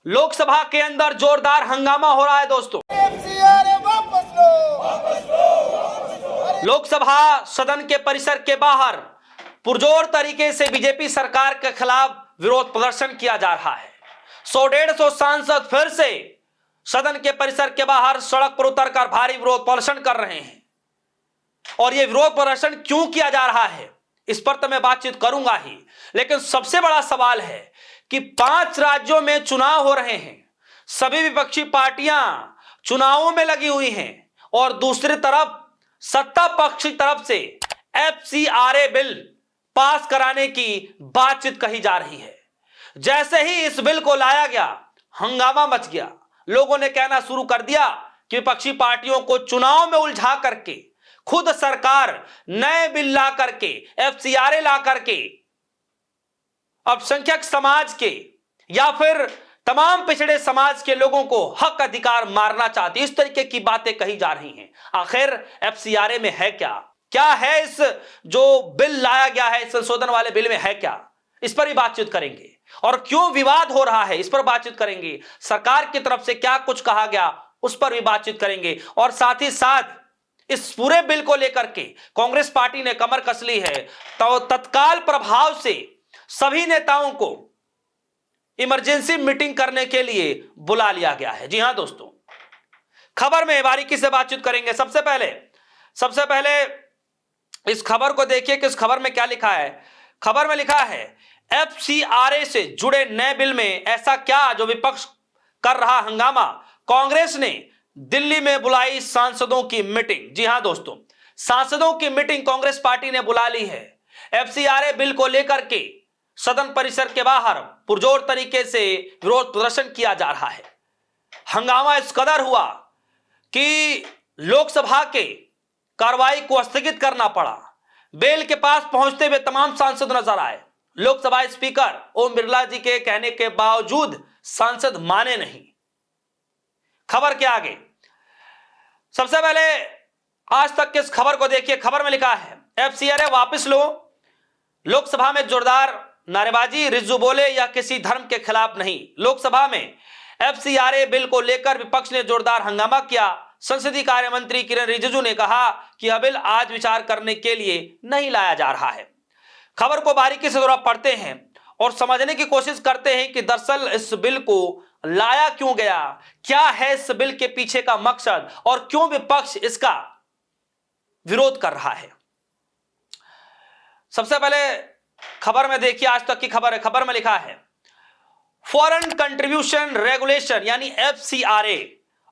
लोकसभा के अंदर जोरदार हंगामा हो रहा है दोस्तों। लोकसभा सदन के परिसर के बाहर पुरजोर तरीके से बीजेपी सरकार के खिलाफ विरोध प्रदर्शन किया जा रहा है। 100-150 सांसद फिर से सदन के परिसर के बाहर सड़क पर उतरकर भारी विरोध प्रदर्शन कर रहे हैं। और यह विरोध प्रदर्शन क्यों किया जा रहा है, इस पर तो मैं बातचीत करूंगा ही, लेकिन सबसे बड़ा सवाल है कि 5 राज्यों में चुनाव हो रहे हैं, सभी विपक्षी पार्टियां चुनावों में लगी हुई हैं और दूसरी तरफ सत्ता पक्ष की तरफ से एफसीआरए बिल पास कराने की बातचीत कही जा रही है। जैसे ही इस बिल को लाया गया, हंगामा मच गया। लोगों ने कहना शुरू कर दिया कि विपक्षी पार्टियों को चुनाव में उलझा करके खुद सरकार नए बिल ला करके, एफसीआरए ला करके अल्पसंख्यक समाज के या फिर तमाम पिछड़े समाज के लोगों को हक अधिकार मारना चाहती, इस तरीके की बातें कही जा रही हैं। आखिर एफसीआरए में है क्या, क्या है इस जो बिल लाया गया है, इस संशोधन वाले बिल में है क्या, इस पर ही बातचीत करेंगे। और क्यों विवाद हो रहा है, इस पर बातचीत करेंगे। सरकार की तरफ से क्या कुछ कहा गया, उस पर भी बातचीत करेंगे। और साथ ही साथ इस पूरे बिल को लेकर के कांग्रेस पार्टी ने कमर कस ली है, तो तत्काल प्रभाव से सभी नेताओं को इमरजेंसी मीटिंग करने के लिए बुला लिया गया है। जी हां दोस्तों, खबर में बारीकी से बातचीत करेंगे। सबसे पहले इस खबर को देखिए कि इस खबर में क्या लिखा है। खबर में लिखा है, एफसीआरए से जुड़े नए बिल में ऐसा क्या जो विपक्ष कर रहा हंगामा, कांग्रेस ने दिल्ली में बुलाई सांसदों की मीटिंग। जी हां दोस्तों, सांसदों की मीटिंग कांग्रेस पार्टी ने बुला ली है। एफसीआरए बिल को लेकर के सदन परिसर के बाहर पुरजोर तरीके से विरोध प्रदर्शन किया जा रहा है। हंगामा इस कदर हुआ कि लोकसभा के कार्रवाई को स्थगित करना पड़ा। बिल के पास पहुंचते हुए तमाम सांसद नजर आए। लोकसभा स्पीकर ओम बिरला जी के कहने के बावजूद सांसद माने नहीं। खबर के आगे सबसे पहले आज तक के इस खबर को देखिए। खबर में लिखा है, एफसीआरए वापस लो, लोकसभा में जोरदार नारेबाजी, रिज्जू बोले यह किसी धर्म के खिलाफ नहीं। लोकसभा में एफसीआरए बिल को लेकर विपक्ष ने जोरदार हंगामा किया। संसदीय कार्य मंत्री किरण रिजिजू ने कहा कि यह बिल आज विचार करने के लिए नहीं लाया जा रहा है। खबर को बारीकी से थोड़ा पढ़ते हैं और समझने की कोशिश करते हैं कि दरअसल इस बिल को लाया क्यों गया, क्या है इस बिल के पीछे का मकसद और क्यों विपक्ष इसका विरोध कर रहा है। सबसे पहले खबर में देखिए, आज तक की खबर है। खबर में लिखा है, फॉरेन कंट्रीब्यूशन रेगुलेशन यानी एफसीआरए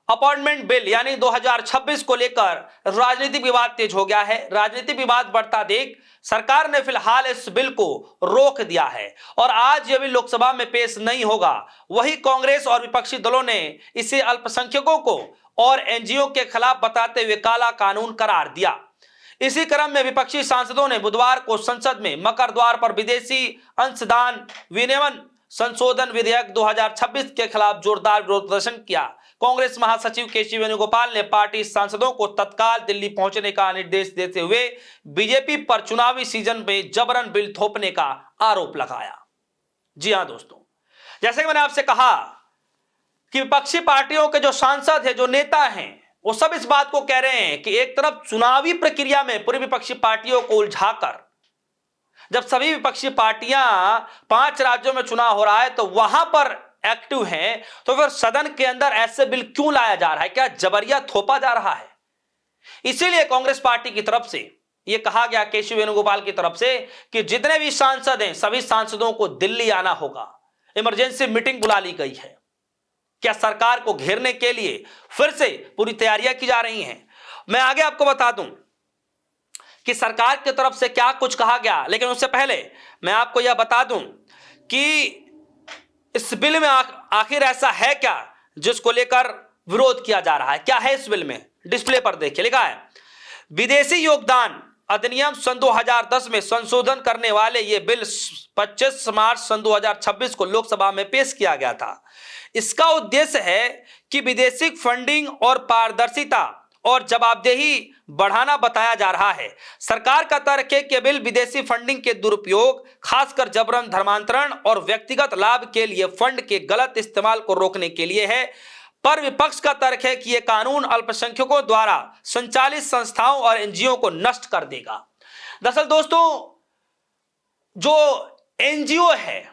अपॉइंटमेंट बिल यानी 2026 को लेकर राजनीतिक विवाद तेज हो गया है। राजनीतिक विवाद बढ़ता देख सरकार ने फिलहाल इस बिल को रोक दिया है और आज यह बिल लोकसभा में पेश नहीं होगा। वही कांग्रेस और विपक्षी दलों ने इसे अल्पसंख्यकों को और एनजीओ के खिलाफ बताते हुए काला कानून करार दिया। इसी क्रम में विपक्षी सांसदों ने बुधवार को संसद में मकर द्वार पर विदेशी अंशदान विनियमन संशोधन विधेयक 2026 के खिलाफ जोरदार विरोध प्रदर्शन किया। कांग्रेस महासचिव केसी वेणुगोपाल ने पार्टी सांसदों को तत्काल दिल्ली पहुंचने का निर्देश देते हुए बीजेपी पर चुनावी सीजन में जबरन बिल थोपने का आरोप लगाया। जी हां दोस्तों, जैसे कि मैंने आपसे कहा कि विपक्षी पार्टियों के जो सांसद हैं, जो नेता हैं, वो सब इस बात को कह रहे हैं कि एक तरफ चुनावी प्रक्रिया में पूरी विपक्षी पार्टियों को उलझाकर, जब सभी विपक्षी पार्टियां 5 राज्यों में चुनाव हो रहा है तो वहां पर एक्टिव हैं, तो फिर सदन के अंदर ऐसे बिल क्यों लाया जा रहा है, क्या जबरिया थोपा जा रहा है। इसीलिए कांग्रेस पार्टी की तरफ से यह कहा गया, केसी वेणुगोपाल की तरफ से, कि जितने भी सांसद हैं सभी सांसदों को दिल्ली आना होगा। इमरजेंसी मीटिंग बुला ली गई है। क्या सरकार को घेरने के लिए फिर से पूरी तैयारियां की जा रही हैं। मैं आगे आपको बता दूं कि सरकार की तरफ से क्या कुछ कहा गया, लेकिन उससे पहले मैं आपको यह बता दूं कि इस बिल में आखिर ऐसा है क्या जिसको लेकर विरोध किया जा रहा है। क्या है इस बिल में, डिस्प्ले पर देखिए, लिखा है, विदेशी योगदान अधिनियम सन 2010 में संशोधन करने वाले ये बिल 25 मार्च सन 2026 को लोकसभा में पेश किया गया था। इसका उद्देश्य है कि विदेशी फंडिंग और पारदर्शिता और जवाबदेही बढ़ाना बताया जा रहा है। सरकार का तर्क है कि बिल विदेशी फंडिंग के दुरुपयोग, खासकर जबरन धर्मांतरण और व्यक्तिगत लाभ के लिए फंड के गलत इस्तेमाल को रोकने के लिए है। पर विपक्ष का तर्क है कि यह कानून अल्पसंख्यकों द्वारा संचालित संस्थाओं और एनजीओ को नष्ट कर देगा। दरअसल दोस्तों, जो एनजीओ है,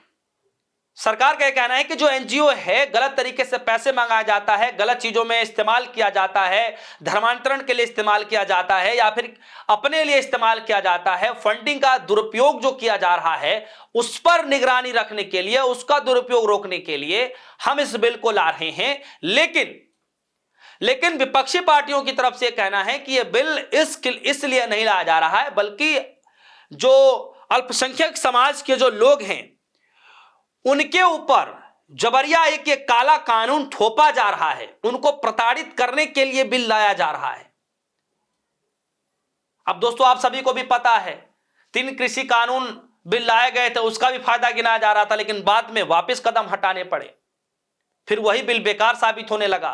सरकार का कहना है कि जो एनजीओ है, गलत तरीके से पैसे मंगाया जाता है, गलत चीजों में इस्तेमाल किया जाता है, धर्मांतरण के लिए इस्तेमाल किया जाता है या फिर अपने लिए इस्तेमाल किया जाता है, फंडिंग का दुरुपयोग जो किया जा रहा है उस पर निगरानी रखने के लिए, उसका दुरुपयोग रोकने के लिए हम इस बिल को ला रहे हैं। लेकिन विपक्षी पार्टियों की तरफ से कहना है कि यह बिल इसलिए नहीं लाया जा रहा है, बल्कि जो अल्पसंख्यक समाज के जो लोग हैं उनके ऊपर जबरिया एक काला कानून थोपा जा रहा है, उनको प्रताड़ित करने के लिए बिल लाया जा रहा है। अब दोस्तों, आप सभी को भी पता है 3 कृषि कानून बिल लाए गए थे, उसका भी फायदा गिनाया जा रहा था, लेकिन बाद में वापस कदम हटाने पड़े। फिर वही बिल बेकार साबित होने लगा,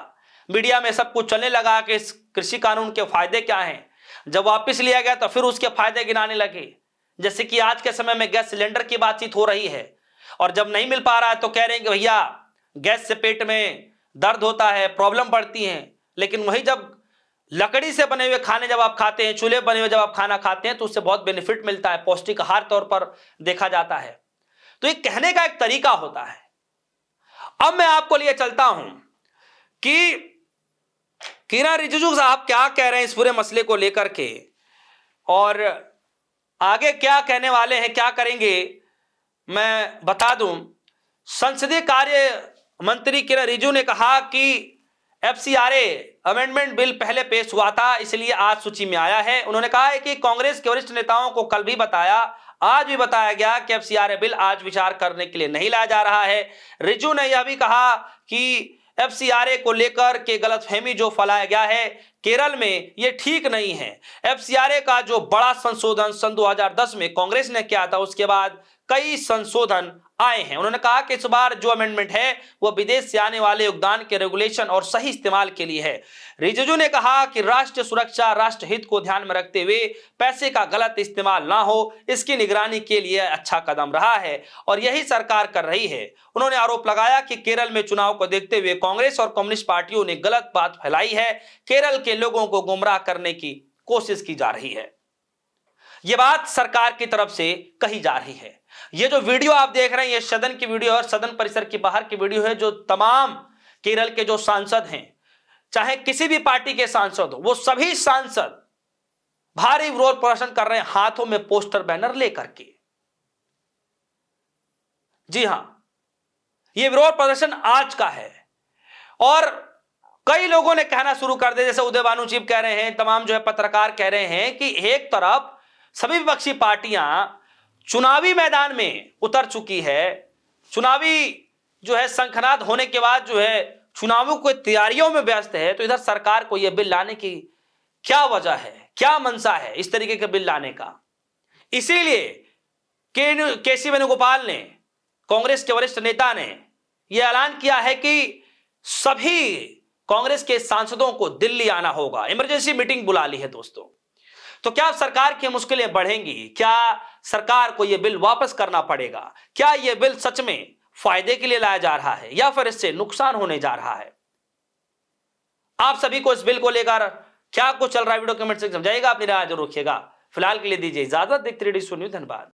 मीडिया में सब कुछ चलने लगा कि इस कृषि कानून के फायदे क्या हैं। जब वापस लिया गया तो फिर उसके फायदे गिनाने लगे। जैसे कि आज के समय में गैस सिलेंडर की बातचीत हो रही है, और जब नहीं मिल पा रहा है तो कह रहे हैं कि भैया गैस से पेट में दर्द होता है, प्रॉब्लम बढ़ती है। लेकिन वही जब लकड़ी से बने हुए खाने जब आप खाते हैं, चूल्हे बने हुए जब आप खाना खाते हैं, तो उससे बहुत बेनिफिट मिलता है, पौष्टिक आहार तौर पर देखा जाता है। तो ये कहने का एक तरीका होता है। अब मैं आपको लिए चलता हूं कि किरण रिजिजू साहब क्या कह रहे हैं इस पूरे मसले को लेकर के, और आगे क्या कहने वाले हैं, क्या करेंगे, मैं बता दूं। संसदीय कार्य मंत्री किरण रिजिजू ने कहा कि एफसीआरए अमेंडमेंट बिल पहले पेश हुआ था, इसलिए आज सूची में आया है। उन्होंने कहा है कि कांग्रेस के वरिष्ठ नेताओं को कल भी बताया, आज भी बताया गया कि एफसीआरए बिल आज विचार करने के लिए नहीं लाया जा रहा है। रिजिजू ने यह भी कहा कि एफसीआरए को लेकर के गलतफहमी जो फैलाया गया है केरल में, यह ठीक नहीं है। एफसीआरए का जो बड़ा संशोधन सन 2010 में कांग्रेस ने किया था, उसके बाद कई संशोधन आए हैं। उन्होंने कहा कि इस बार जो अमेंडमेंट है वह विदेश से आने वाले योगदान के रेगुलेशन और सही इस्तेमाल के लिए है। रिजिजू ने कहा कि राष्ट्रीय सुरक्षा, राष्ट्र हित को ध्यान में रखते हुए पैसे का गलत इस्तेमाल ना हो, इसकी निगरानी के लिए अच्छा कदम रहा है और यही सरकार कर रही है। उन्होंने आरोप लगाया कि केरल में चुनाव को देखते हुए कांग्रेस और कम्युनिस्ट पार्टियों ने गलत बात फैलाई है, केरल के लोगों को गुमराह करने की कोशिश की जा रही है। यह बात सरकार की तरफ से कही जा रही है। ये जो वीडियो आप देख रहे हैं, ये सदन की वीडियो और सदन परिसर के बाहर की वीडियो है, जो तमाम केरल के जो सांसद हैं, चाहे किसी भी पार्टी के सांसद हो, वो सभी सांसद भारी विरोध प्रदर्शन कर रहे हैं, हाथों में पोस्टर बैनर लेकर के। जी हां, ये विरोध प्रदर्शन आज का है और कई लोगों ने कहना शुरू कर दिया, जैसे उदय भानु चिप कह रहे हैं, तमाम जो है पत्रकार कह रहे हैं कि एक तरफ सभी विपक्षी पार्टियां चुनावी मैदान में उतर चुकी है, चुनावी जो है शंखनाद होने के बाद जो है चुनावों की तैयारियों में व्यस्त है, तो इधर सरकार को यह बिल लाने की क्या वजह है, क्या मंशा है इस तरीके के बिल लाने का। इसीलिए केसी वेणुगोपाल ने, कांग्रेस के वरिष्ठ नेता ने यह ऐलान किया है कि सभी कांग्रेस के सांसदों को दिल्ली आना होगा, इमरजेंसी मीटिंग बुला ली है दोस्तों। तो क्या सरकार की मुश्किलें बढ़ेंगी? क्या सरकार को यह बिल वापस करना पड़ेगा? क्या यह बिल सच में फायदे के लिए लाया जा रहा है या फिर इससे नुकसान होने जा रहा है? आप सभी को इस बिल को लेकर क्या कुछ चल रहा है, वीडियो कमेंट से समझाइएगा, अपनी राय जरूर रखिएगा। फिलहाल के लिए दीजिए इजाजत, देखते रहिए न्यूज़। धन्यवाद।